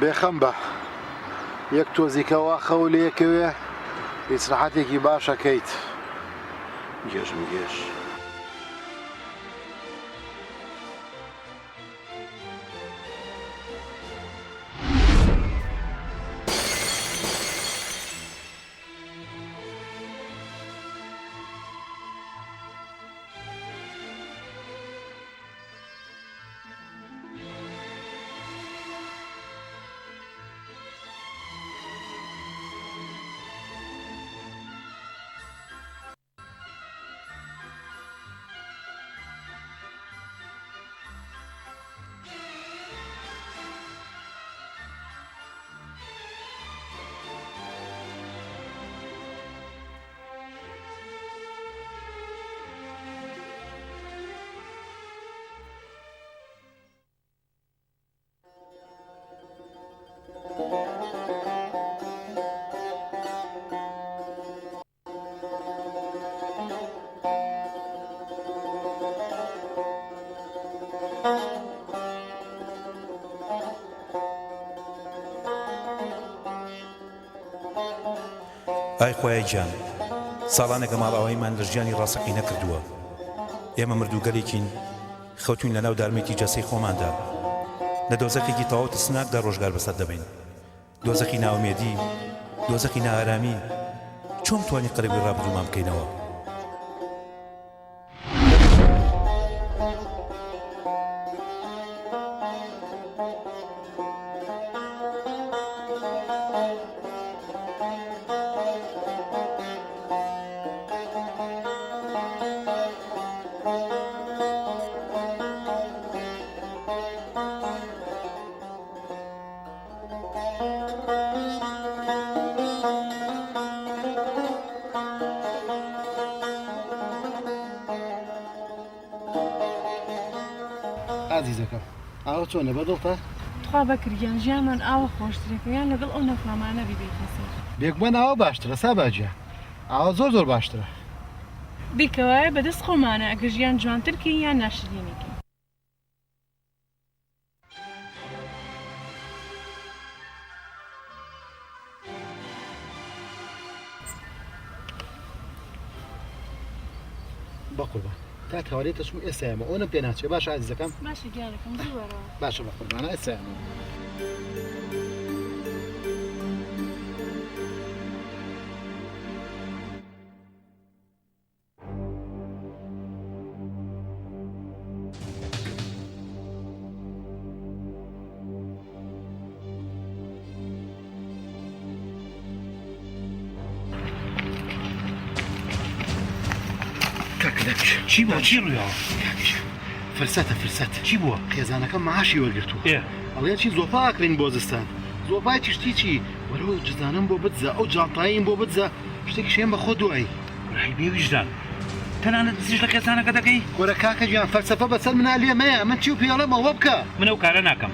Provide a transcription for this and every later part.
بێخەم بە یەک تۆزیکەوە خەو لەیەکەوێ ئیسراحەتێکی باشەکەیت گێژم گێژ ئای خۆیای گیان ساڵانێکە ماڵاواییمان لە ژیانی ڕاستەقی نەکردووە ئێمە مردووگەلێکین خەوتوین لە ناو دارمێکی جەسەی خۆماندا لە دۆزەخێکی تەواو ترسناکدا ڕۆژگار بەسەر دەبین دۆزەخی ناومێدی دۆزەخی نائارامی چۆن توانی قەرەبی ڕابردوومان بکەینەوە عزیزەکەم ئاوە چۆنە بەدڵتە؟ تخوا بەکریان ژیانمان ئاوە خۆشترێکیان لەگەڵ ئەو نەفامانە بیبێتە سەر بێگومان ئاوە باشترە ساباجە ئاوە زۆر باشترە بیکەوایە بەدەست خۆمانە ئەگە ژیان جوانترکە یان ناشرینێکی بەقوربان تا کاوارێتە چوو ئێستایەمە ئەوە پێ ناچێ باشە عزیزەکەم باشە گیانەکەم زووەرەوە باشە بەقوربانە ئێستایەمە چی بووە چی ڕوویەوە فرسەتە چی بووە خێزانەکە مەعاشی وەرگرتووە ئەڵێن چی زۆپا ئاکرین بۆ زستان زۆپای تشتی چی وەرەوە جزانم بۆ بتزە ئەو جاڵتاییم بۆ بتزە شتێکی شێن بە خۆ دوایی ڕای بێویژدان تەنانەت دزیش لە خێزانەکە دەکەی وەرە کاکە گیان فەلسەفە بەسەر منالیە مەیە من چی و پێڵەمە وە بکە من ئەو کارە ناکەم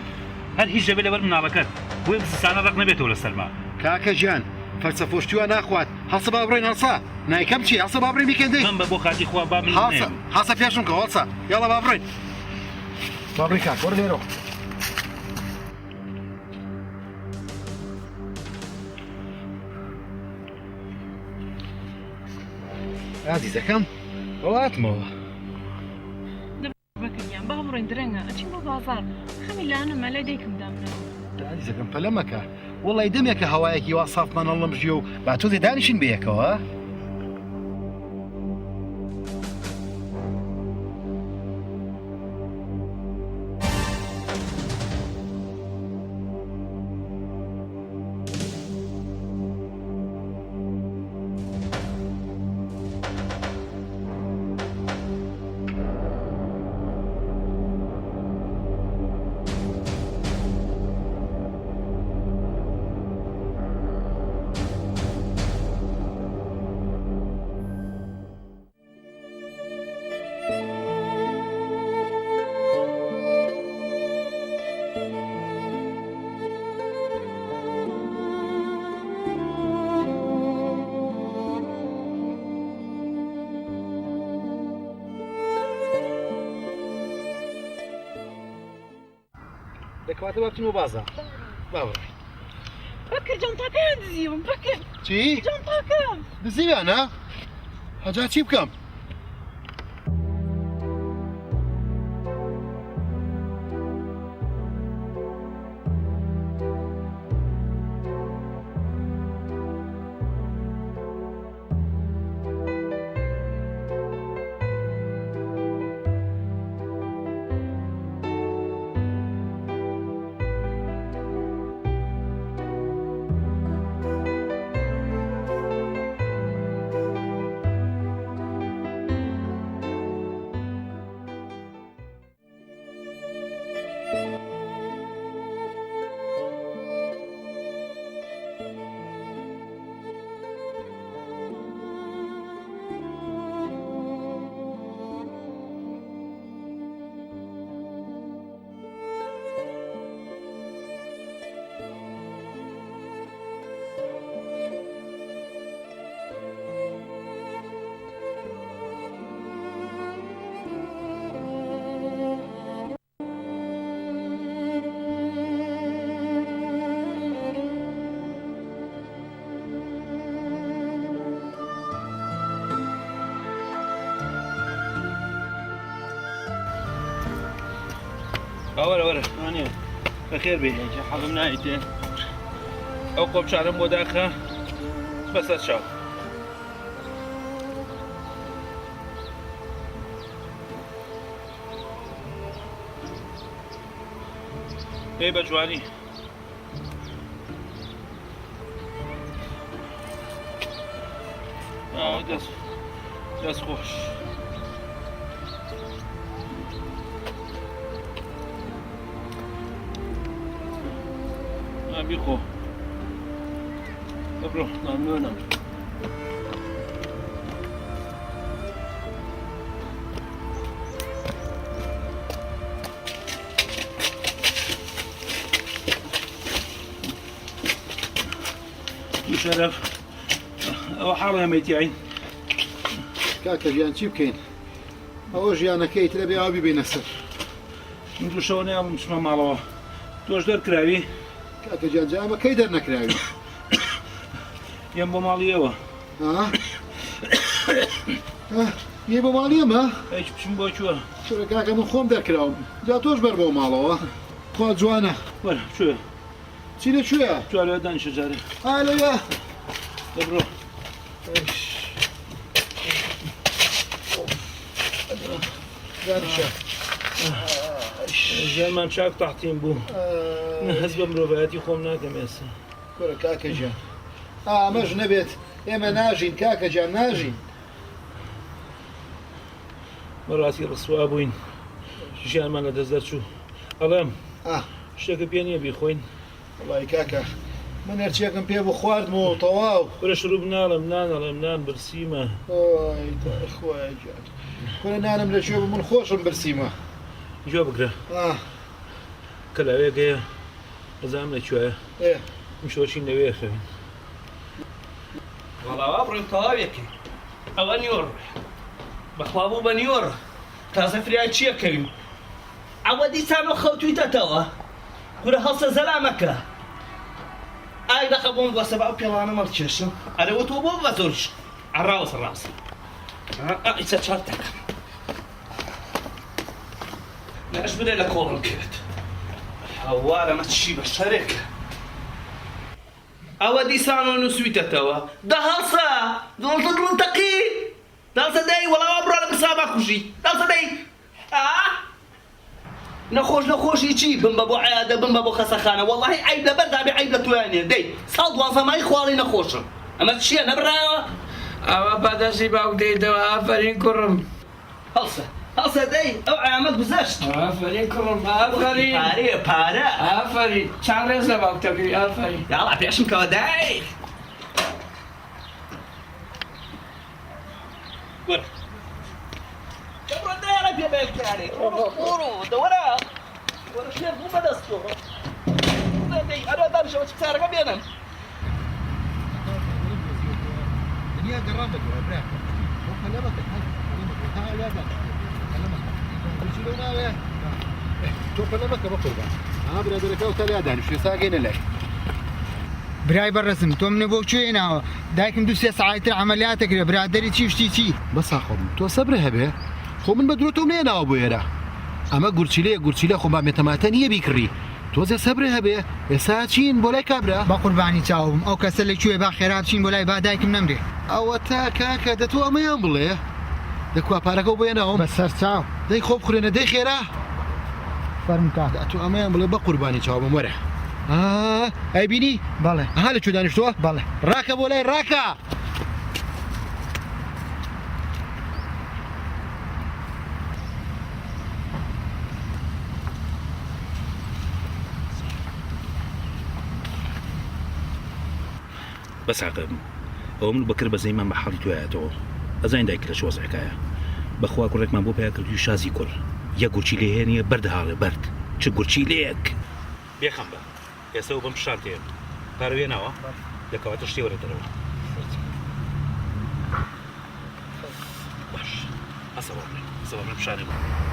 هەر هیچ دەبێت لەبەر مناڵەکەت بۆی بزستانە ڕق نەبێتەوە لەسەرما کاکە گیان فەلسەفۆشتیوە ناخوات هەڵسە با بڕۆین هەڵسا نایکەم چی هەڵسە با بڕین بیکەندەی من بە بۆ خاتی خوا با من هەڵسە پێشم کە هەڵسە یاڵە با بڕۆین با بڕی کاک وەرە لێرەوە عزیزەکەم ئەواتمەوە بەکریان با بڕۆین درەنگە ئەچین بۆ بازار خەمی لاانەمە لای دایکم دامنەوە عزیزەکەم پەلە مەکە وەڵی دەمێکە هەوایەکی وا سافمان هەڵم ژیە و با تۆ دێدانیشین بەیەکەوە دەکەواتە با بچین بۆ بازار باوەڕێ بکر جانتاکەیان دزیوم بکر چی؟ جانتاکەم دزیویانە؟ هەجا چی بکەم؟ وەرە وانێ بەخێر بێ حەڵم نایتێ ئەو قۆبچارم بۆ داخە بەسەر چاو پێی بە جوانی دەست خۆش بیخۆ بڕۆ مەمنونم شەرەف ئەوە حاڵەمەیتیاین کاکە ژیان چی بکەین؟ ئەوە ژیانەکەی ترە بێ ئاوی بێنە سەر من دووشەوە نێڵم چمە ماڵەوە تۆش دەرکراوی کاکە گیان جامە کەی دەرنەکراوی یەم بۆ ماڵیەوە یێ بۆ ماڵی ئەمە؟ هیچ بچم بۆ چووە چۆرە کاکە من خۆم دەرکراوم جا تۆش بەر بۆ ماڵەوە خوا جوانە وەرە کوێ چی لەکوێیە؟ چوارەوە دانیشە جارێ ئالەوە دەبڕۆ ژیانمان چاک تەحتیم بوو هەست بە مرۆڤایەتی خۆم ناکەم ئێستا کۆرە کاکە گیان ئامەش نەبێت ئێمە ناژین کاکە گیان ناژین بەڕاستی ڕسوا بووین ژیانمان لە دەست دەرچوو ئەڵێم شتێکە پێ نییە بیخۆین وڵی کاکە من هەرچیەکەم پێ بۆ خواردمەوە تەواو کورە شروع بناڵم نانەڵێم نان برسیمە خۆی گیان کورە نانم لەکوێ بوو من خۆشم برسیمە جۆ بگرە کە لەوێگەیە ئەزانم لەکوێیە میشۆچین لەوێ خەوین وەڵاوا بڕۆین تەواوێکی ئەوە نیۆڕ بەخوا بوو بە نیۆڕ تازە فریای چیەکەوین ئەوە دیسانۆ خەوتویتەتەوە کورە هەڵسە زەلامەکە ئای دەخە بۆم بۆ سەبا ئەو پێڵانە مەڵکێشم ئەرەوە تۆ بۆ بە زۆرش ئەڕاوەسە ڕاست ئیسە چارتەکەم نەش بدە لە کۆڵم کرد هەوارەمە چی بە شەرێکە ئەوە دیسانۆ نووسویتەتەوە دە هەڵسە دڵتەقی دەڵسە دەی وەڵاوە بڕۆ لە برسا بەخوشی دەڵسە دەی نەخۆشی چی بم بە بۆ عیادە بم بە بۆ خەسەخانە وەڵاهی عیب لەبەردابێ عیب لە توانێ دەی ساڵ دوازەمای خواڵی نەخۆشم ئەمە چییە نەبرایەوە ئەوە بەدەستی باوک دەیتەوە ئافرین کوڕم هەڵسە دەی ئەو ئامە گوزەشت ئافرین کوڕم ئافرین پارە ئافرین چند ڕێز لە باوکتەکەی ئافرین یاڵا پێشم کەوە دای وەرە دەبڕۆ دایڕە پێ بێکارێک وەرە دەوەرە وەرە شێر بوو بەدەستەوە دەی ئەرە دانیشەوە چ کارەکە بێنم دنیا گەڕام بەدووە برا بۆ کەلەمەکە ها لا بەس کەلەمەکە چی لەو ناوێ تۆ پەلە مەکە بە قوربان برادەرەکە و تەلیا دانیشتێ ساگەینە لای برای بەڕێزم تۆ منە بۆ کوێ ناوە دایکم دو سێ ساعتتر عملیاتەکرێ برادری چی شتی چی بەسا خۆم تۆ سەبرە هەبێ خۆ من بە درۆ تۆم نێناوە بۆ ئێرە ئەمە گورچیلە خۆ بامێتەماتە نییە بیکڕی تۆزێ سەبرە هەبێ ئێستا چین بۆ لای کابرا بە قوربانی چاوم ئەو کەسە لەکوێ با خێرا بچین بۆ لای با دایکم نەمرێ ئەوە تا کاکە دەتۆ ئەمەیان بڵێ دەکوا پارەکە بۆ ێناوم بەسەر چاو دەی خۆ بخورێنە دەی خێرا فەرمو کاک تۆ ئەمەیان بڵێ بە قوربانی چاوم وەرە ئەی بینی بەڵێ ئەها لەکوێ دانیشتووە بەڵێ ڕاکە بۆ لای ڕاکە بەس عقب ئەوە من بەکرد بە زەیمان بە حاڵی توایەتەوە ئەزان دایک لە شۆز حکایە بەخوا کوڕێکمان بۆ پیا کردوی شازی کوڕ یە گورچی لێهێنیە بەردەهاڵێ بەرد چ گورچی لەیەک بێخەم بە ئێستا و بەم شارتێن پاروێناوە دەکەواتە شتێ وەرەدەرەوە باش ئەسەوە من پیشانێ بوو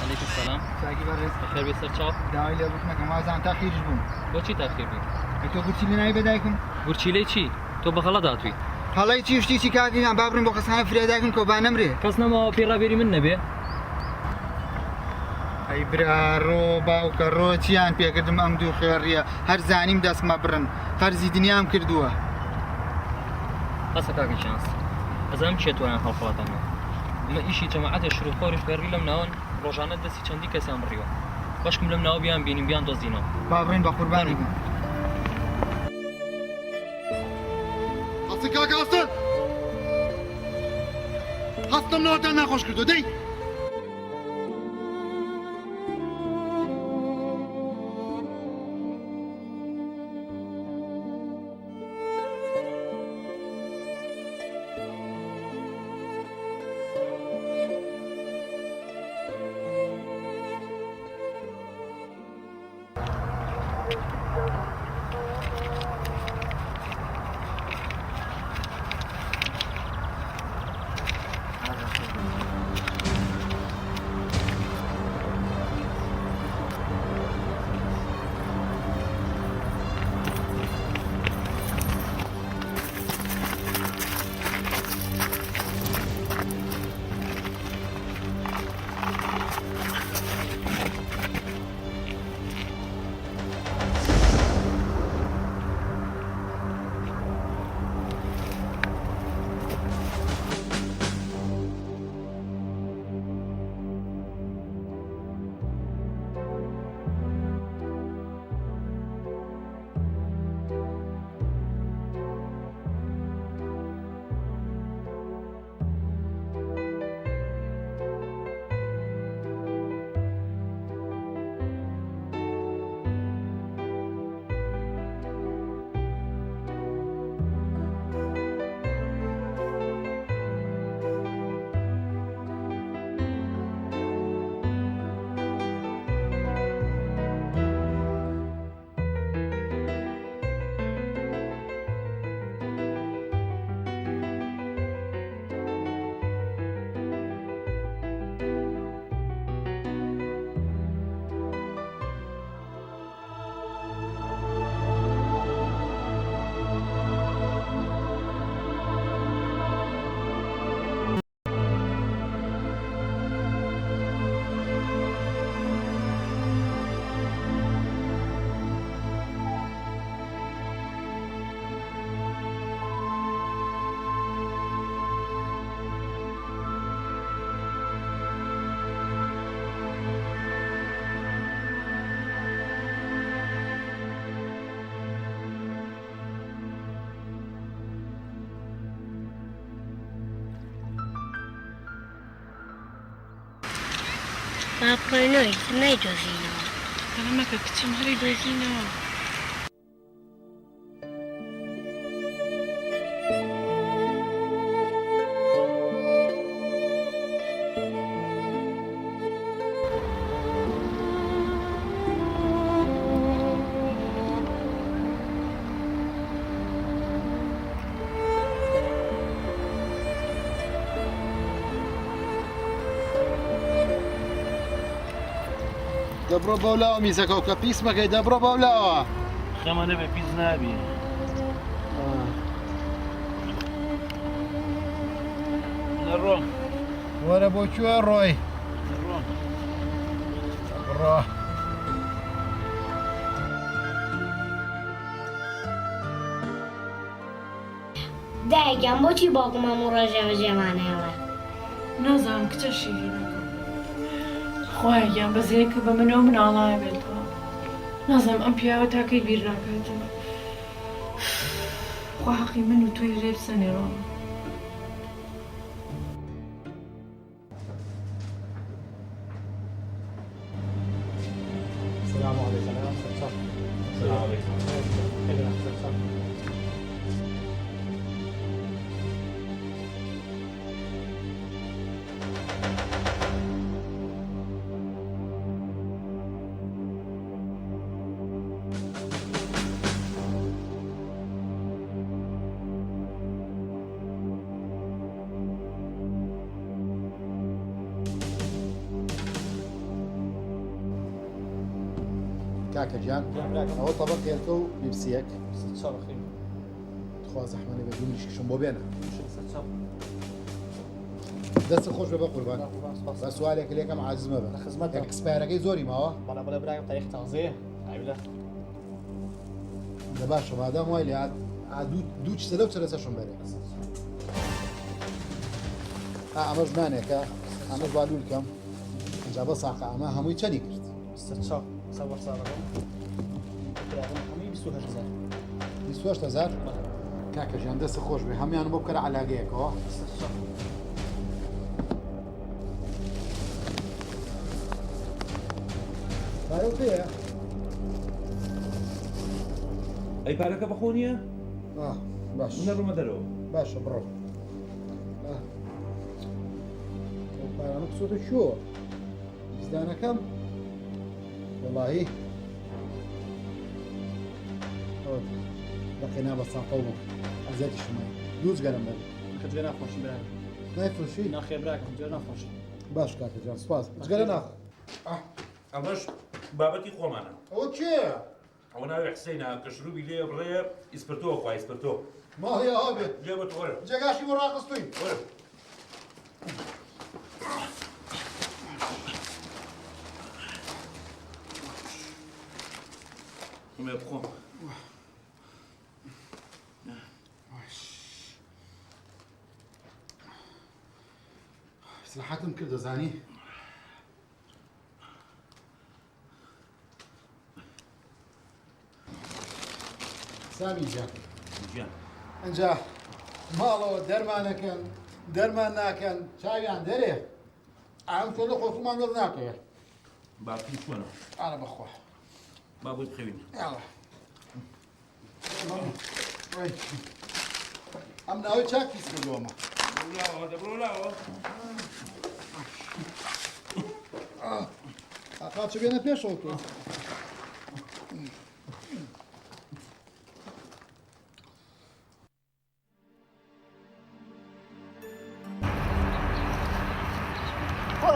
علیکم سلام ساگی بەڕێز خێر بێ سەر چاو داوای لێ بوومەکەم وازان تا خیرش بووم بۆچی تاخیر بی تۆ گورچی لە ناوی بە دایکم گورچیلەی چی تۆ بەخەڵە داتووی هەڵی چی شتی چی کاکیان با بڕین بۆ خەسانە فرێ دایکم کۆ با نەمرێ کەس نەماوە پێڕابێری من نەبێ ئەی برارۆ باوکە ڕۆچیان پێکردم ئەم دوو خێڕیە هەر زانیم دەستمە بڕن قەرزی دنیام کردووە قەسە کاکی شانس ئەزانم چێ توانیان هەڵخڵاتانەوە ئەمە ئیشی جەماعەتێ شروخۆری فێڕی لەم ناوەن ڕۆژانە دەستی چەندی کەسیان بڕیوە باشکم لەم ناوە بیان بینیم بیان دۆزینەوە با بڕین بە قوربانی بووم هەستی کاکە هەستن هەستم نەوەتان ناخۆش کردو دەی باپڕۆینەوەی نایدۆزینەوە ئەمەکە کچم هەری دۆزینەوە دەبڕۆ بەولاوە میزەکە و کە پیس مەکەی دەبڕۆ بەولاوە خەمە نەبێ پیس نابی نەڕۆم وەرە بۆ کوێ ڕۆی نەڕۆم بڕۆ دایکم بۆچی باوکم هەموو ڕۆژێ ژێمانەیەڵێ نازانم کچە شیرینەکەم خۆیان بەزەیەکە بە منەوە مناڵایە بێتەوە نازانم ئەم پیاوە تاکەی بیر ناکاتەوە خوا حەقی من و تۆی لێ بسەنێڕەوە السلام عليكم. السلام عليكم. کاکە گیان ئەوە تەبەقێکە و بیرسیەک شرخي. خوا زەحمەتە بێ دوو نیشکشم بۆ بێنە دەست خۆش بە قوربان بە سوالێک لێکم عازمە بە خزمەتە. ئەکسپایرەکەی زۆری ماوە بەڵێ برایم تاریخ تازەیە. عیبلە. لە باشە مادام وای لێ دوو چ لەو چرەسەشم بەرێ ئەمە ژمانێکە ئەمە بالولکەم ئەجا بە ساقە ئەمە هەمووی چەنی کرد ستة سبع صار. حمي بيسوها جزار. 28000 کاکە ژیان دەست خۆش بێ هەمویان بۆ بکەرە عەلاگەیەکەوە بارەو پێیە ئەی پارەکە بەخۆ نییە؟ باش نەڕۆمە دەرەوە باشە بڕۆ ئەو پارانە قسۆتە چۆ ویزدانەکەم وەڵاهی بەقینا بە ساقە و ئەزەتی شمای دووز گەرم بەر خجل ناخوش برا. نایفرۆشی ناخي براكم خجل ناخوش. باش کاکە جان سپاس جگەرە ناخ ئەمەش بابەتی خۆمانە ئەوە کێیە؟ ئەوە ناوی حسەینە کە شروبی لێ بڕێ ئیسپرتۆ خوا ئیسپرتۆ ماڵی ئەها بێت لێ بە تۆرە جێگاشی بۆ ڕاقستووی وەرە مێ بخۆم سلاحاتم کرد دەزانی سامی جان گیان ئەنجا ماڵەوە دەرمانەکەن دەرمان ناکەن چاویان دەرێ ئەم تۆ لە خۆسومان وەز ناکەیە باقی چۆنە ئاە بەخوا با بۆی بخەوین ئەم ناوی چاکیس کردووەمە لاوە دەبڕۆ لاوە ئاقا چ بێنە پێشەوە تۆ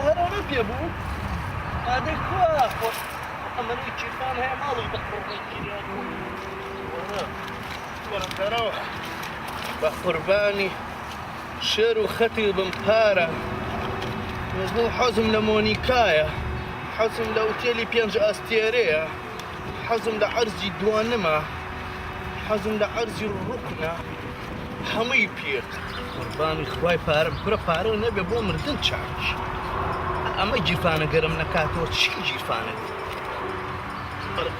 هەرەوە پێ بوو ئادەی کوا خۆش ئەمەی چیرفان هەیە ماڵی بەڕێکیرەوە بە قوربانی شێر و خەتی بم پارە بۆ حەزم لە مۆنیکایە حەزم لە ئوتێلی 5 ئاستێرەیە حەزم لە عەرزی دوانمە حەزم لە عەرزی ڕوکنە هەمووی پێک قوربانی خوای پارەم پرە پارە نەبێ بۆ مردن چاک ئەمە جیرفانە گەرم نەکاتەوە چی جیرفانە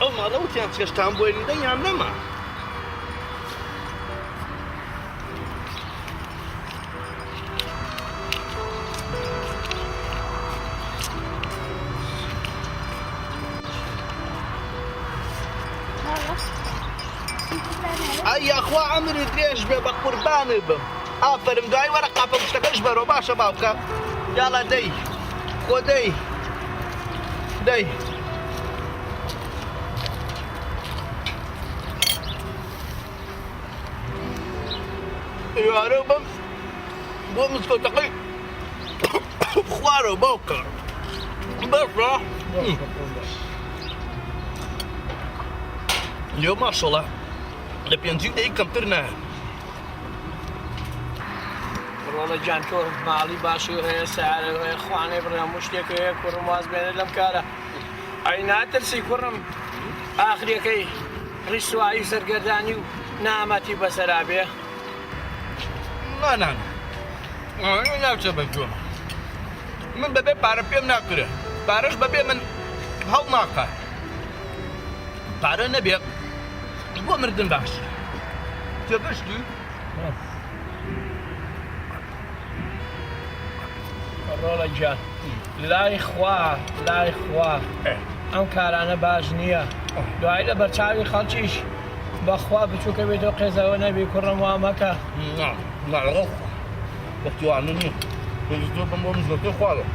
ئەو ماڵەوتیان چێشتان بۆی لیدە یان نەما ئەی یاخوا ئەمری درێژ بێ بە قوربانە بم ئافرم دوای وەرە قاپە پشتەکەش بەرەوە باشە باوکە یاڵا دەی خۆ دەی دەی ئێوارە بم بۆ مزگەوتەکەی خوارەوە باوکە بەڕە لێو ماشەڵە لە پێنجی دەی کەمتر نایە ڕۆڵە جان تۆ ماڵی باشی هەیە سارە هەیە خوانێ بڕێ هەموو شتێک هەیە کوڕم واز بێنێت لەم کارە ئەی ناترسی کوڕم ئاخریەکەی ڕیسوایی سەرگەردانی و نامەتی بەسەرا بێ نانان ناوچە بە جۆمە من بەبێ پارە پێم ناکرێ پارەش بەبێ من هەڵ ناکات پارە نەبێ بۆ مردن باش تێگەشتی ڕۆڵە جان لای خوا ئەم کارانە باش نییە دوای لە بەرچاوی خەڵکیش بەخوا بچووکە بێتەوە قێزەوە نەبی کوڕم وا مەکە لەگەڵ بەختیوانە نییە پێویستیە بم بۆ مزگەوتەی خوارە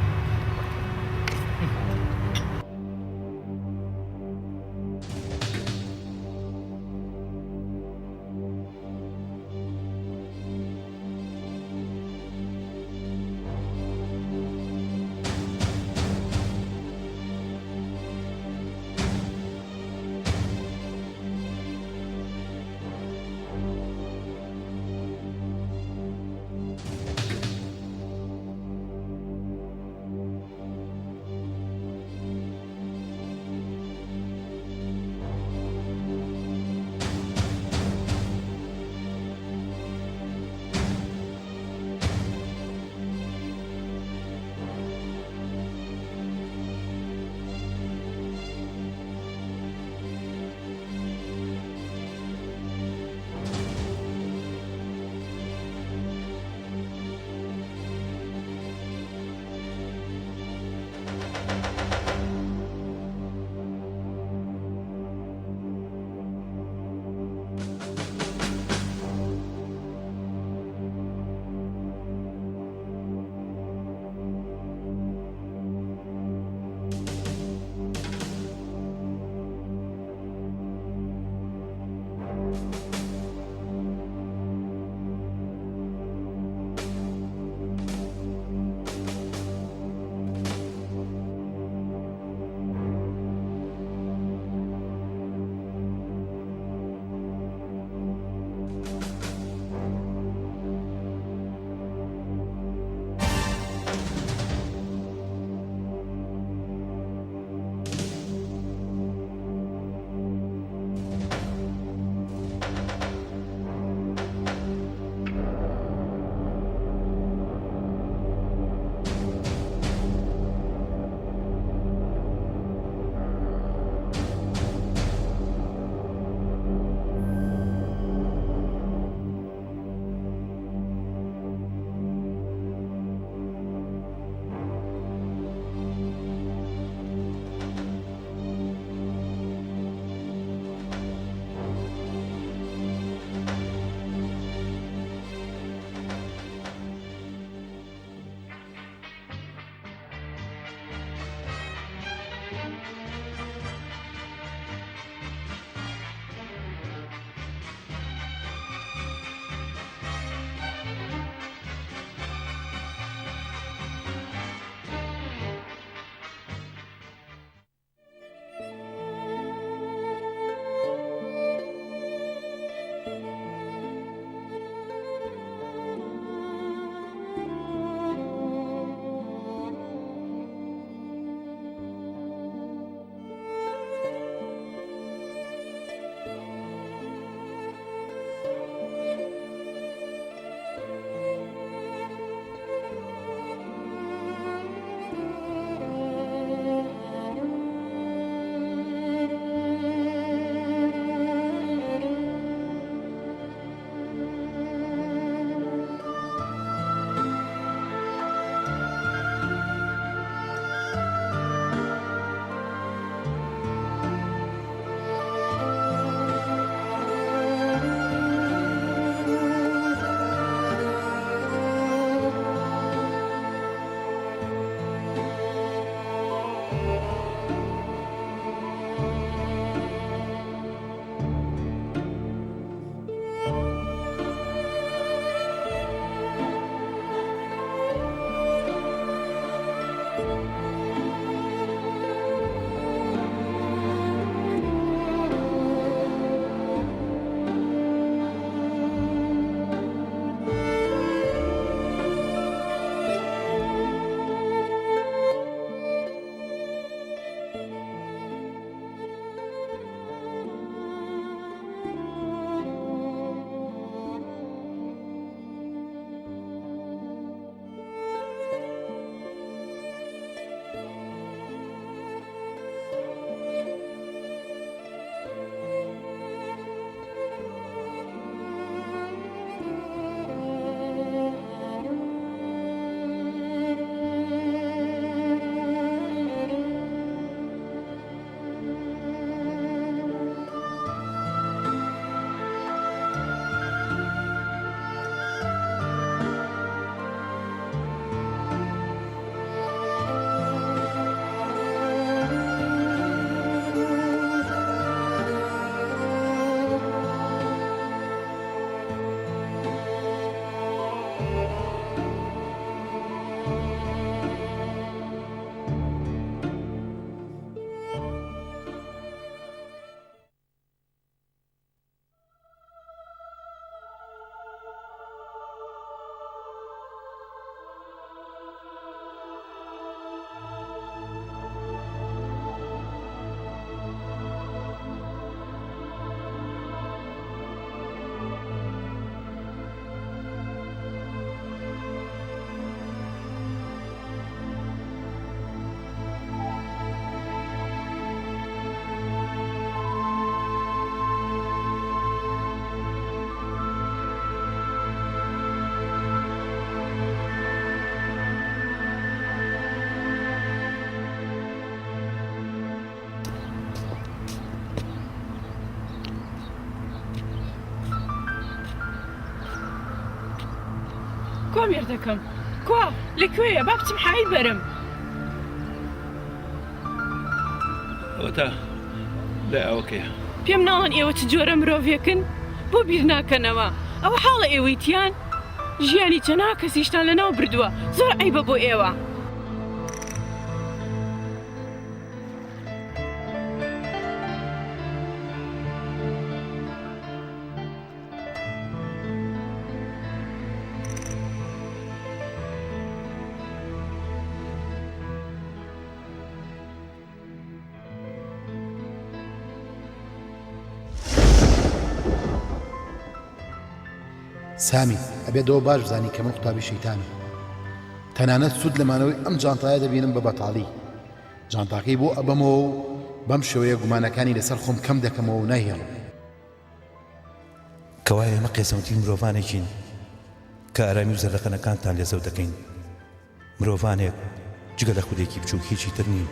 کوا مێردەکەم کوا لەکوێیە با بچم حایل بەرم ئەوە تا لای ئەوەکەیە پێم ناڵن ئێوە چ جۆرە مرۆڤێکن بۆ بیر ناکەنەوە ئەوە حاڵە ئێوەیتیان ژیانی چەنا کەسیشتان لەناو بردووە زۆر عیبە بۆ ئێوە سامی ئەبێتەوە باش بزانی کە من قوتابی شەیتانم تەنانەت سوود لەمانەوەی ئەم جانتایە دەبینم بە بەتاڵی جانتاکەی بۆ ئەبەمەوە و بەم شێوەیە گومانەکانی لەسەر خۆم کەم دەکەمەوە و ناهێڵم کەوایە ئێمە قێزەوتی مرۆڤانێکین کە ئارامی و زەرەقەنەکانتان لێزەو دەکەین مرۆڤانێک جگە لە خودێکی بچووک هیچی تر نین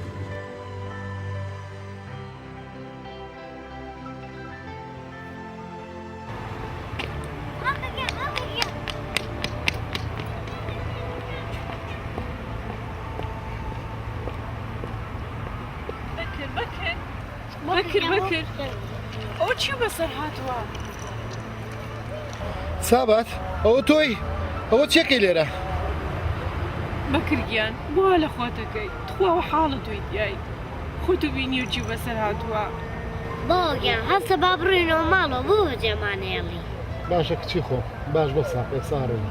بکر ئەوە چی بەسەر هاتووە سابات ئەوە تۆی ئەوە چێکەی لێرە بەکرگیان بۆ لە خۆتەکەی تخواوە حاڵە توی دیایی خۆت و بینی و چی بەسەر هاتووە باوگیان هەستە با بڕێنەوە ماڵەوە بۆ جێمانێڵی باشە کچی خۆم باش بە ساقێ ساڕێن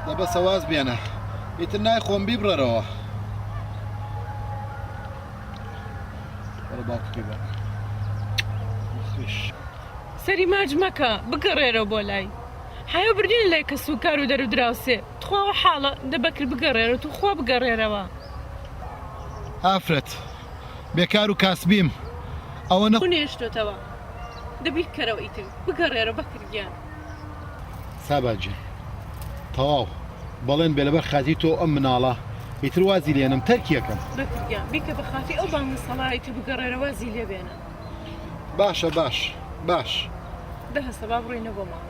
دەبە سەواز بێنە ئیتر نای خۆم بیبڕەرەوە سەری ماج مەکە بگەڕێرەوە بۆ لای حیا بردین لای کە سوکار و دەرو دراوسێ تخواوە حاڵە دەبەکرد بگەڕێرە تو خوا بگەڕێرەوە ئافرەت بێکار و کاسبیم ئەوە نەخونێشتۆتەوە دەبی کەرەوە ئیتر بگەڕێرە بەکرگیان ساباجی تەواو بەڵێن بێ لەبەر خاتی تۆ ئەم مناڵە ئیتر وازی لێنم تەرکیەکەم بەکرگیان بیکە بە خاتی ئەو بانگە سەڵایەتی بگەڕێرە وازی لێ بێنە باشە باش دەهەستە با بڕۆینە بۆ ماڵ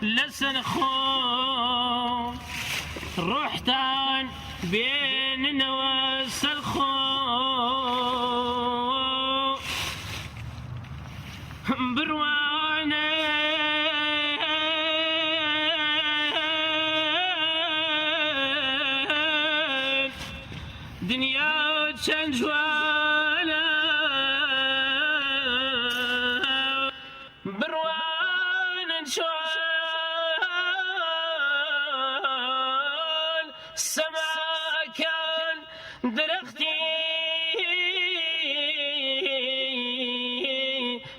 لسن خو روحتان بيننا والسلخو بروانه دنيا تشنجوانا بروانه سما كان درختي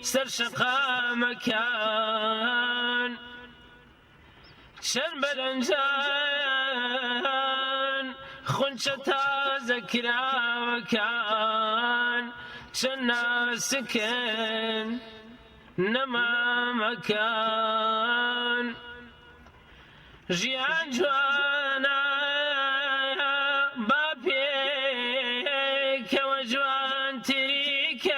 سرشقا مكان شن بلنجان خنشتا ذكرى مكان شن سكن نما مكان جيان جوانا بابيك وجوان تريكان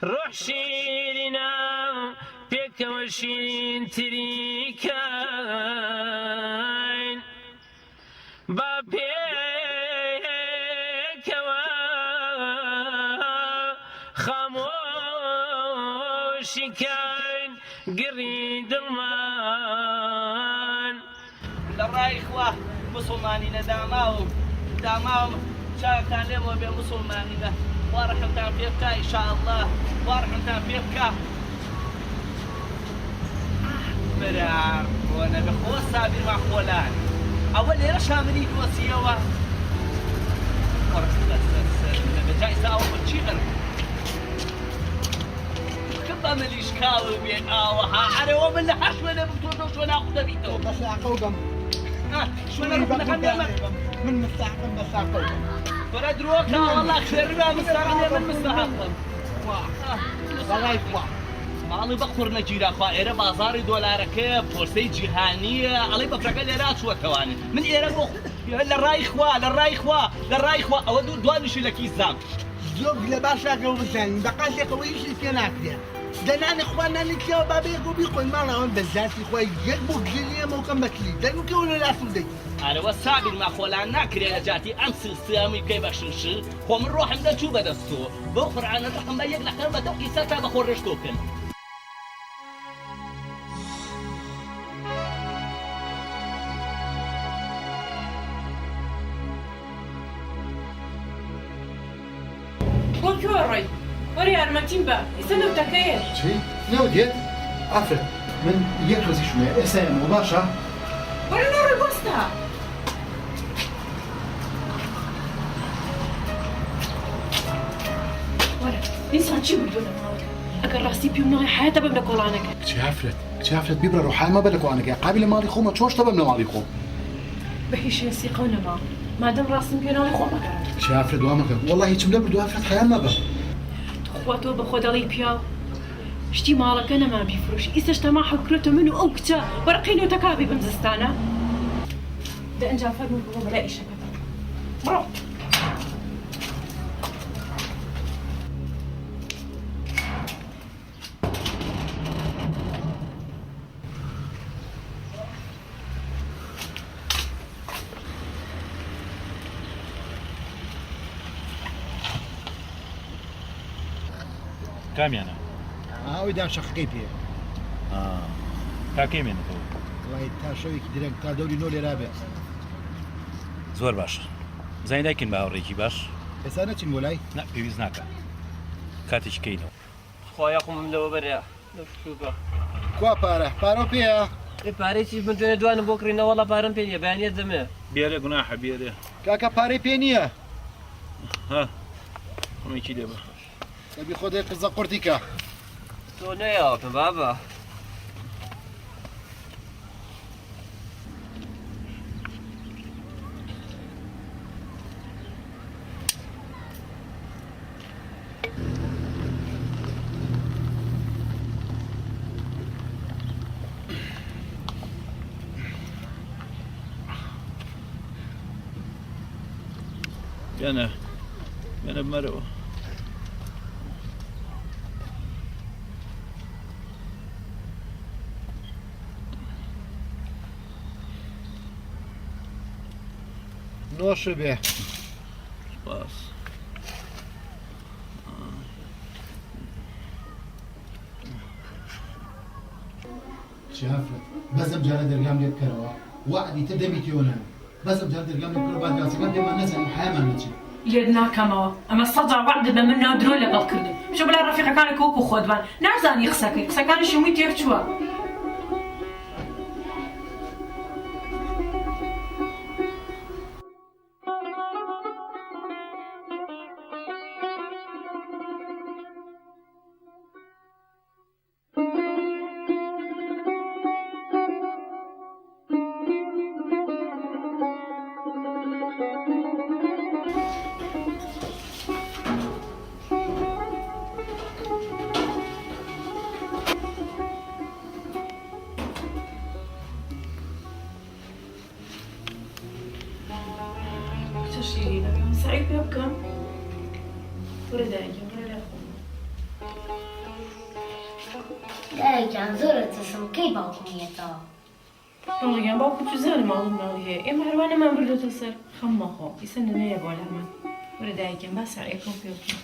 روح شيرنا بيك وشيرين تريكان بابيك خوا مسلمانی لە داما و چاکان لێمەوە بێ مسلمانی لە خوا ڕەحمتان پێ بکە ئینشاءالله خوا ڕەحمتان پێ بکە برار بۆنە بەخۆ سابیرمان خۆلان ئەوە لێرە شاملی دۆسیەوە بەجای ساوە بۆ چی غەر بە ملیشکاوە بێ ئاوەها هەرەوە من لە هەش وێنە بتۆ شوێ ناخۆ دەبیتەوە بەساقەوگەم شوێنە ڕوونەکەم دێمە من مستحقم بەساقەوگەم بەرە درۆکە وەڵا خوێڕا مستاقنێ من مستحقم بەڵای خوا ماڵی بەخور نەگیراخوا ئێرە بازاری دۆلارەکەیە پۆرسەی جیهانیە ئەڵێ بەفرەکە لێرا چووەکەوانێ من ئێرە بۆ لە ڕای خوا ئەوە دوانیشی لە کیسام زۆر لە باشاکەەوە بزانین بە قاسێکەوە هیچی پێ ناکرێت دەنانی خوا نانێکیەوە بابێک و بیخۆین ماڵەوەن بە ذاتی خۆی یەک بۆ گژێنی ئەمەوکەم بەکلی دەنوکەوە لە لاسوودەی ئارەوە سابیر ماخۆلان ناکرێت لە جاتی ئەم سیستەمی بکەی بە شنشر خۆ من ڕۆحم دەچوو بەدەستەوە بۆ قورئانە ڕقم بە یەک لەقەم بە دەو ئیسا تا بەخۆ ڕێشتۆکن بۆ کوێڕۆی وەرە یارمەتیم بە ئیسە نەوتەکەیە چی؟ نێو دێت؟ ئافرەت من یەک ڕۆزی شوێ ئێستا ئەمەوە باشە؟ وەرە نەڕۆی بۆستا وەرە ئینسان چی بردو لە ماڵەکە ئەگەر ڕاستی پێم نەڵێ حیاتە بەم لە کۆڵانەکە کچی ئافرەت بیبرە ڕۆحانمە بە لە کۆڵانەکەی قابل لە ماڵی خۆمە چۆشتە بەم لە ماڵی خۆم بە هیچ شێسی قەو نەما مادەم ڕاستم پێ ناڵی خۆم بەکەم کچی ئافرەت وا مەکە وەڵڵا هیچم لە بردو ئافرەت حیان مەبە خوا تۆ بە خۆ دەڵی پیاو شتی ماڵەکە نەما بیفرۆشی ئیسەش تەما حەوکرێتە من و ئەو کچە وەرقینەوە کابی بم زستانە دە ئەنجا فەرموو بۆ بەلا ئیشەکەتە بڕۆ کامیانە ئەوەی دا شەخەکەی پێ کاکەی مێنێتەوە وڵی تا شەوێکی درەنگ تا دەوری نۆ لێرا بێت زۆر باشە زای دایکن بە هاوڕێکی باش ئێستا نەچین بۆ لای نا پێویست ناکە کاتێکی کەینەوە خۆی قومم لەوە بەریا لەشتوکە کوا پارە پێە پارێکی من دوێنێ دوانم بۆ کڕینەوە وەڵا پارەم پێ نیە بەیانێت دەمێ بێرە گوناحە بێرە کاکە پارەی پێ نییە ها ئەمێکی لێ بە دەبی خۆ دەی قزە قورتیکە تۆ نەیەوە بابە بێنە بمەرەوە نۆش بێ باس بەزم جارە دەرگام لێ بکەرەوە وعدی تر دەمیتیۆنە بەزم جار دەرگام لێ بکەرەوە بادراسەکان پێمان نەزانم حیامان نەچێت لێت ناکەمەوە ئەمە سەجا وعدە بە من ناو درۆ لەگەڵ کردم شە بەلا ڕەفیقەکانێک وەکو خۆتبان نازانی قسەکانی شومی تێک چووە سعید پێ بکەم وەرە دایکم وەرە لای خۆم دایکیان زۆرە ترسم کەی باوکمیێتەوە ڕۆڵگەیان باوکو توزانم ماڵم ناڵی هەیە ئێمە هەروانەمان بردۆتە سەر خەممەخۆ ئیسە نەنەیە بۆ لەمان وەرە دایکم با سعیدەکەم پێ بکەم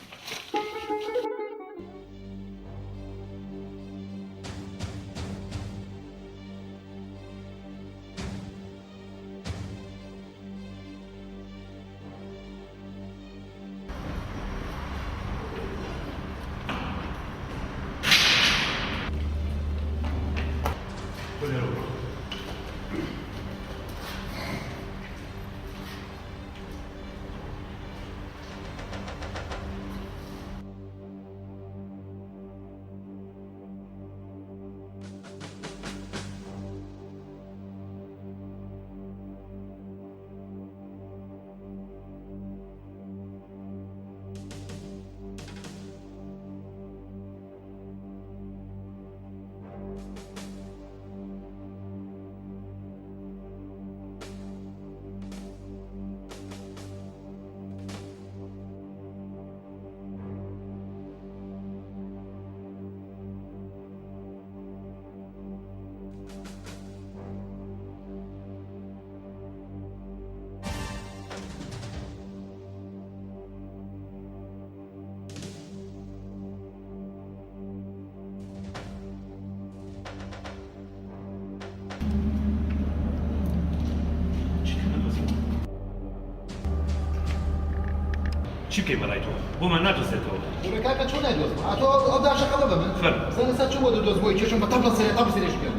چی بکەی بەڵای تۆ بۆمان نادۆزێتەوە کاکە چۆن نایدۆزم ئەتۆ ئەو داژەکەڵە بە من زەنە سەر چوە دۆز بۆی چێشم بە تەبڵە سەرێ تەبڵ سەرێش بێن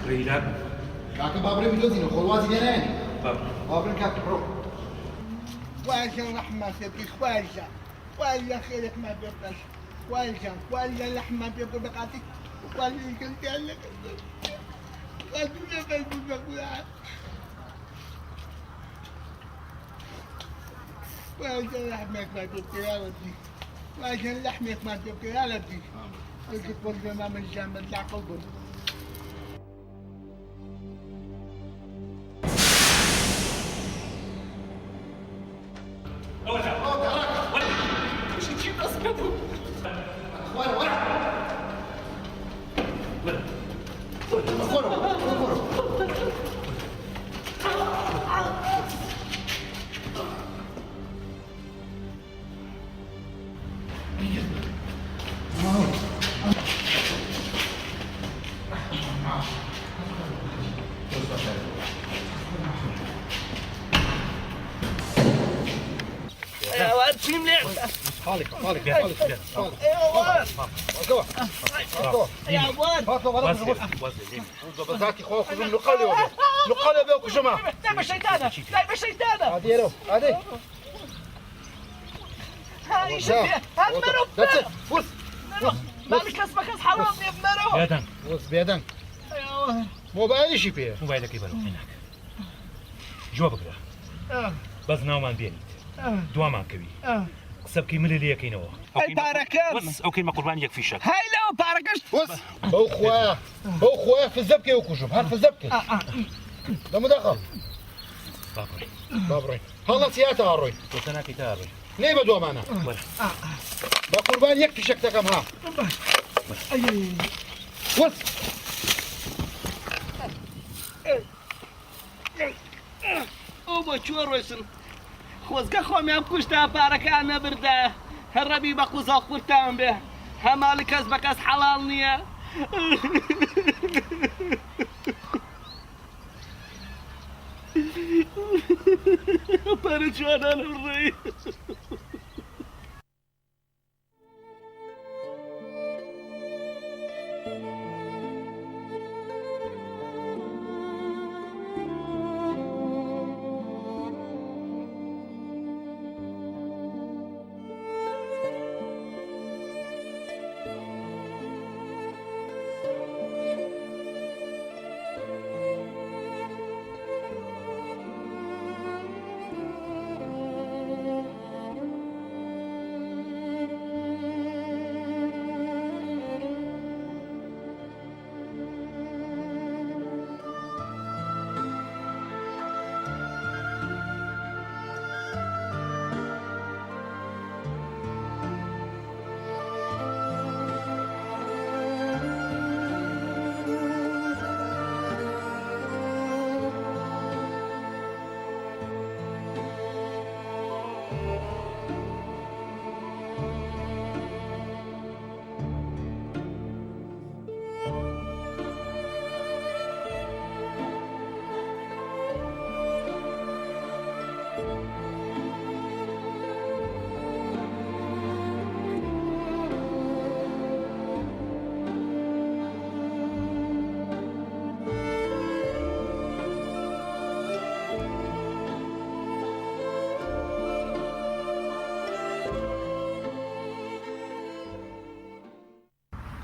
ڕێیلاک کاکە بابڕێ بدۆزینە خۆوازی لێ نایەنی بابڕن کاکە بڕۆ خواجه رحمة يبقي خواجه خواجه خيرك ما بيبقاش خواجه لحمة بيبقى بقاتك خواجه كنت لك خواجه بيبقى خواجه لحمك ما بيبقى يا ولدي خواجه لحمك ما بيبقى يا ولدي قلت قلت ما من جامد لا قلبه بزاكي خوف من نقلب وكجماعة لا بالشيطانة لا بالشيطانة عادي يا رو عادي هاي شوفي همرو فوز مالك اسمك حرام يا بمرو بيدن فوز بيدن موبايلي شي فيه موبايلك يبالو هناك جوا بقرا بس ناومان بينيت دوامان كوي قسە بکەی ملی لەکەینەوە ئەی پارەکەم ئەو کەیمە قوربان یەک فیشک هاي لەوە پارەکەش بەو خۆیە فزە بکەی و کوژم هەر فزە بکەی دەمەداخەڵ بابڕێ هەڵە چیاتە هەڕۆی تۆ ناکەی تا هەڕۆی نەی بە دوامانە بە قوربان یەک فیشک دەکەم ها وەس ئەو بۆ چوە ڕۆیسن خۆزگە خۆمیان کوشتا پارەکان نەبردا هەڕەبی بە قوزاق قورتان بێ هەماڵی کەس بە کەس حەڵاڵ نییە پارە جوانانە ڕێی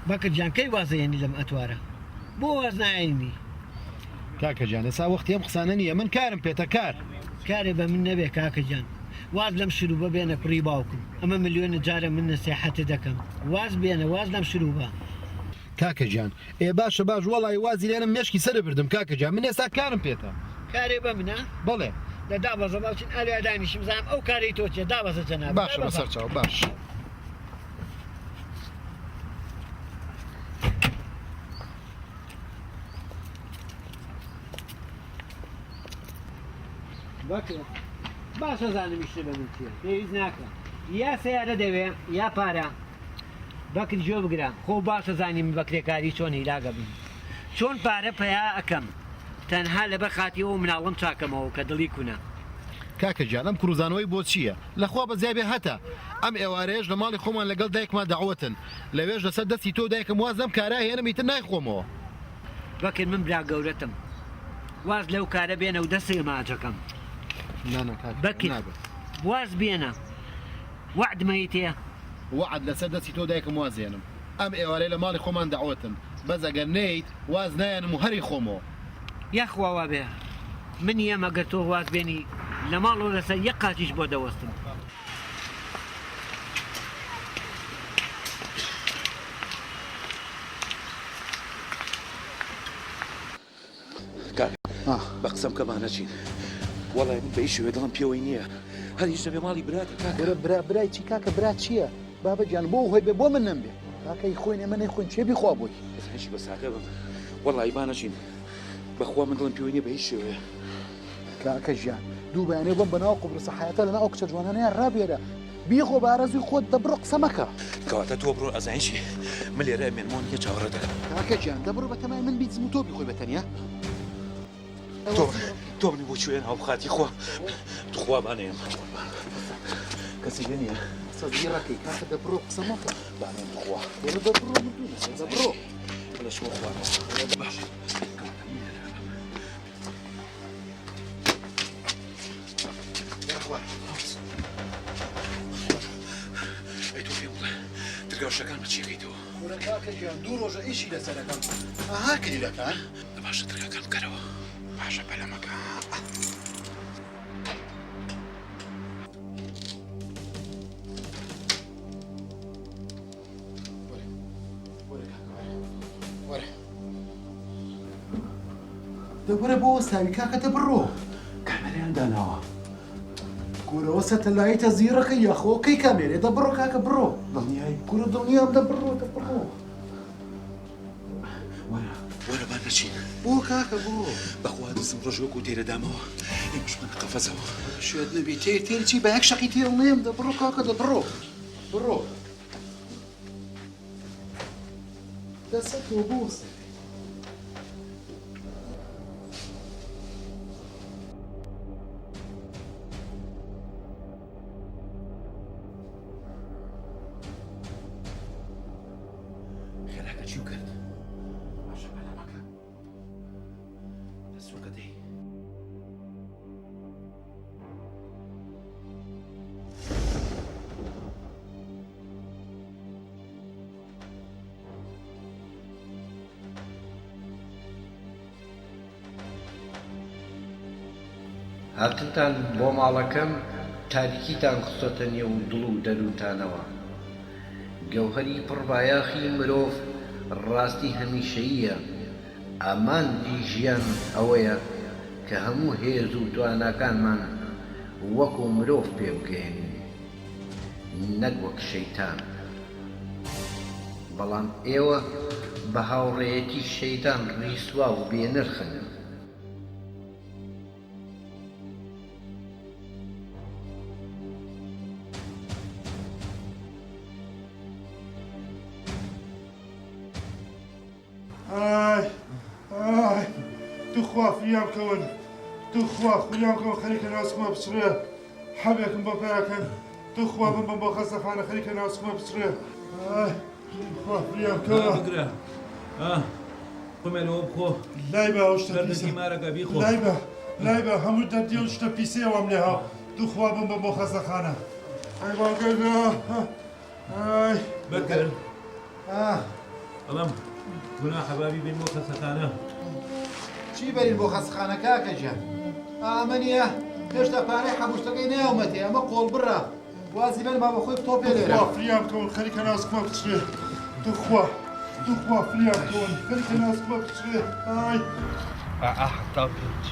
بەکرجان کەی وازەیەنی لەم ئەتوارە بۆ واز نایەنی کاکەجان ئێستا وەختی ئەم قسانە نییە من کارم پێتە کارێ بە من نەبێ کاکەجان واز لەم شروبە بێنە پڕی باوکم ئەمە ملیۆنە جارە من نەسیحەتە دەکەم واز بێنە واز لەم شروبە کاکەجان باشە باش وەڵی وازی لێنم مێشکی سەر بردم کاکەجان من ئێستا کارم پێتە کارێ بە منە بەڵێ لە دابەزە باوچین ئالادانیشم زانم ئەو کاری تۆ چێ دابەزە جەناب باشە بەسەر چاو باش باشە زانمیشتە بە من چیە پێویست ناکە یا سیارە دەوێ یا پارە بەکر جۆ بگرە خۆ باشە زانیم بەکرێکاری چۆن هیلاگە بین چۆن پارە پیا ئەەکەم تەنها لەبەر خاتیەوە مناڵم چاکەمەوە کە دڵی کوونە کاکە گیان ئەم کروزانەوەی بۆ چییە لەخوا بەزیابێ هەتا ئەم ئێوارەیەش لە ماڵی خۆمان لەگەڵ دایکمان داوەتن لەوێش لەسەر دەستی تۆ دایکم وازم کارا هێنم ئیتر نایخۆمەوە بەکرد من برا گەورەتم واز لەو کارە بێنە و دەستی ماچەکەم بەکرد واز بێنە وعدمەی تێ وعد لەسەر دەستی تۆ دایکم وازێنم ئەم ئێوارەی لە ماڵی خۆمان داوەتن بەس ئەگەر نەیت واز نایەنم و هەری خۆمەوە یاخواوا بێ من ئێمە گەر تۆ واز بێنی لە ماڵەوە لەسەر یەک قاچیش بۆ دەوەستم بە قسەم کەمانەچین وەڵای من بەی شوێ دڵم پێوەی نییە هەر هیچ دەبێ ماڵی براتە برا برای چی کاکە برا چییە بابەجان بۆ هۆی بێ بۆ من نەمبێ کاکەی خۆین ئێمە نەیخۆین چێ بیخوا بووی هیچ بە ساکە بم وەڵای بانەچین بەخوا من دڵم پێوەی نییە بە هیچ شێوەیە کاکە ژیان دوو بەیانێ بم بەناو قوبرسە حیاتە لەناو ئەو کچە جوانانەیە ڕابێرە بیخۆ بارەزوی خۆت دەبڕۆ قسە مەکە کەواتە تۆ بڕۆ ئەزانیشی من لێرە مێنمۆنیە چاوەڕە دەکەم کاکە گیان دەبڕۆ بە تەمای من بیتزم و تۆ بیخۆی بەتەنیا تۆ منی بۆ کوێن هاوخاتی خۆ توخوا بانێم کەسی نییە سەزیڕەکەی کاکە دەبڕۆ قسە مەکە بانێم بخوا دەبڕۆ دەبڕۆ لە شۆ خوا باش ئەی تۆ پێم بڵێ ترگاوشەکان بە چیەکەیتەوە خۆرە کاکە گیان دوو ڕۆژە ئیشی لەسەرەکەم ئاها کلیلەکان باشە ترگاکان بکەرەوە باشە بەلەمەکە دەبڕە بۆ وەستاوی کاکە دەبڕۆ کامەرەیان داناوە گورەوە سەتەلایتە زیڕەکە یاخۆکەی کامێرێ دەبڕۆ کاکە بڕۆ دڵنیایی گورە دڵنیام دەبڕۆ وەرە بان نەچین بۆ کاکە بۆ بەخوا دەستم ڕۆژوەکو تێرەدامەوە ئێمەشمانە قەفەزەوە شوێت نەبی تێر چی بە یەک شەقی تێڵ نێم دەبڕۆ کاکە دەبڕۆ بڕۆ دەسە تۆ بۆ وەستاوی هاتنتان بۆ ماڵەکەم تاریکیتان خستۆتە نێو دڵ و دەروتانەوە گەوهەری پڕبایاخی مرۆڤ ڕاستی هەمیشەییە ئامانجی ژیان ئەوەیە کە هەموو هێز و تواناکانمان وەکو مرۆڤ پێ بگەێنین نەک وەک شەیتان بەڵام ئێوە بە هاوڕێیەتی شەیتان ڕیسوا و بێنرخن توخوا فيام كون توخوا خليام كون خليك ناسكم بسرية حبيكم بباكن توخوا من بخسف أنا خليك ناسكم بسرية توخوا فيام كون قم لو بخو لايبة وش تبيسي مارك أبيخو لايبة حمود دردي وش تبيسي واملها توخوا من بخسف أنا أي باقي بكر ألم گونا حبابی بین بۆ خەسەخانە چی بەرین بۆ خەسخانە کاکە گیان ئەمە نییە هێشتا پارەی حەبوشتەکەی نەیەومەتێ ئەمە قۆڵ بڕە وازی بن با بەخۆی تۆ پێ لێرە فریام کەون خەریکە ناسکمە بچێ توخوا فریام کەون خەریکە ناسکمە بچێ هەتا پێنج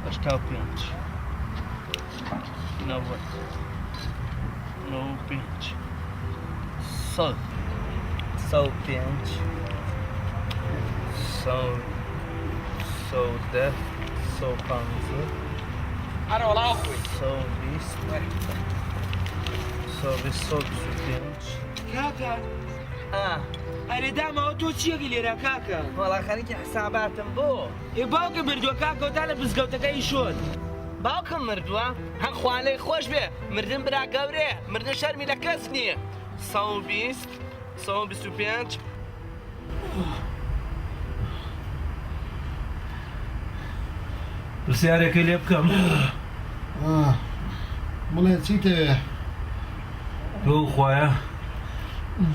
هەشتا پێنج نەوەت نەوە پێنج سەد سەد پێنج سەد دە سەد پانزە أنا والله أخوي سەد بیست سەد پێنج کاکە ئەرێ دامەوە تۆ چیەکی لێرە کاکە وەڵا خەریکی حساباتم بۆ ئێ باوکە بردووە کاکەوتا لە بزگەوتەکەی شۆت باوکم مردووە هەم خوانەی خۆش بێ مردن برا گەورەیە مردن شەرمی لە کەس نییە 120 125 پرسیارێکی لێ بکەم بڵێ چیتە تۆ خوایە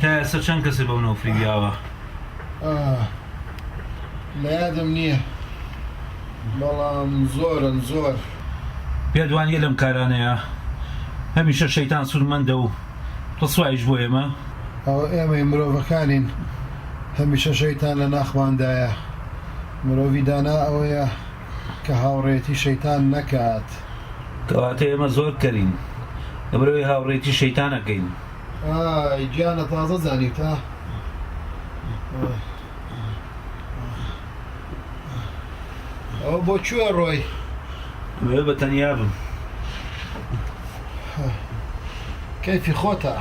تا ئێستا چەند کەسی بەو نەوفریاوە لە یادم نییە بەڵام زۆرن زۆر پێدوانیە لەم کارانەیە هەمیشە شەیتان سوورمەندە و ڕسوایش بۆ ئێمە ئەوە ئێمەی مرۆڤەکانین هەمیشە شەیتان لە ناخماندایە مرۆڤی دانا ئەوەیە کە هاوڕێتی شەیتان نەکات کەواتە ئێمە زۆر کەرین لەبەرەوەی هاوڕێتی شەیتانەکەین گیانە تازە زانیتە ئەو بۆ کوێ ڕۆی وێ بە تەنیا بم کەیفی خۆتە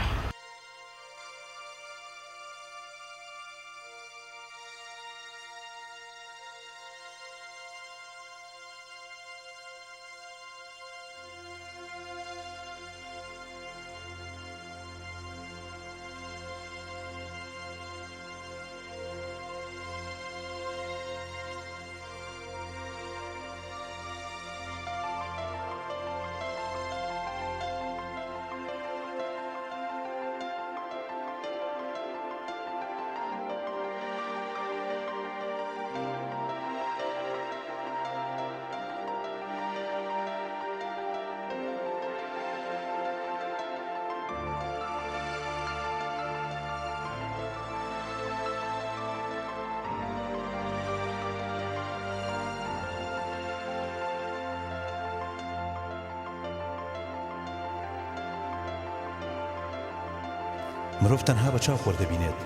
مرۆڤ تەنها بە چاو خۆر دەبینێت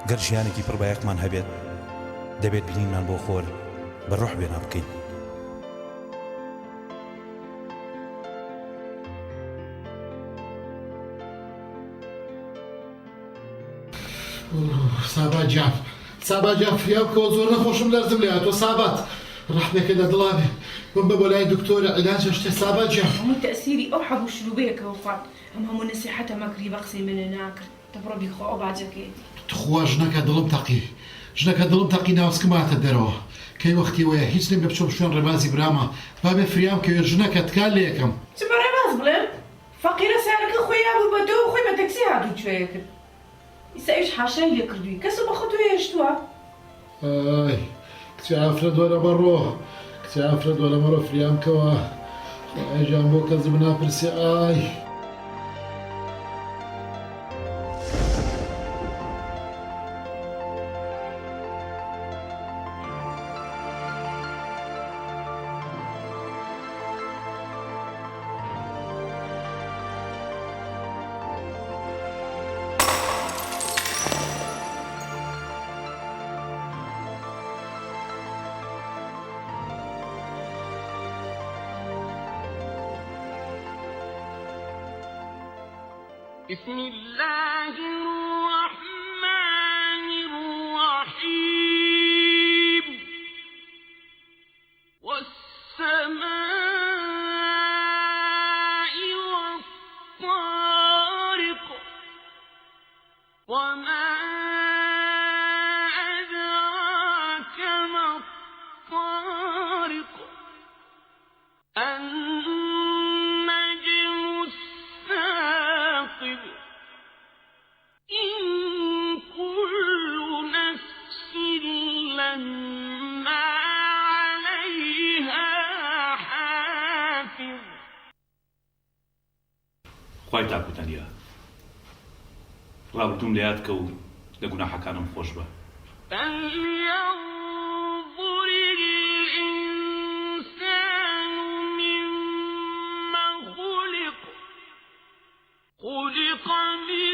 گەر ژیانێکی پڕ بەیەکمان هەبێت دەبێت بینینمان بۆ خۆر بە ڕۆح وێنا بکەین سابات جان سابات جان فریام بکەوە زۆر نەخۆشم لەرزم لێ هاتووە سابات ڕەحمێکە لە دڵا بێ بم بە بۆ لای دکتۆرە عیلاجە شتێ سابات جان هەموو تەسیری ئەو حەبوو شلوبەیەکە وفات ئەم هەموو نەسیحەتە مەکری بە قسەی منە ناکرد دەبڕۆ بیخۆ ئەو باجەکەیەتی تخوا ژنەکە دڵم تەقی ژنەکە دڵم تەقی ناوسکماتە دەرەوە کەی وەختی وەیە هیچ نێم لە بچۆ شوێن ڕێبازی برامە بابێ فریام کەوێ ژنەکە تکال لێ یەکەم چ بە ڕێباز بڵێم فەقیرە سارەکە خۆی یابوو بە دۆ خۆی بە تەکسی هاتوو کوێیە کرد ئیسا ئیش حاشای لێ کردووی کەس بە خۆ تۆ هێشتووە ئای کچی ئافرەت وەرە بەڕۆ کچی ئافرەت وەرە بەڕۆ فریام کەوە ئەیژان بۆ کەسم ناپرسێ ئای بسم الله الرحمن الرحيم والسماء والطارق وما أدراك ما الطارق النجم الثاقب إن كل نفس لما عليها حافظ خوای تاکوتەنیا ڕابردووم لە یاد کە و لە گوناحەکانم خۆش بە فلينظر الإنسان مما خلق من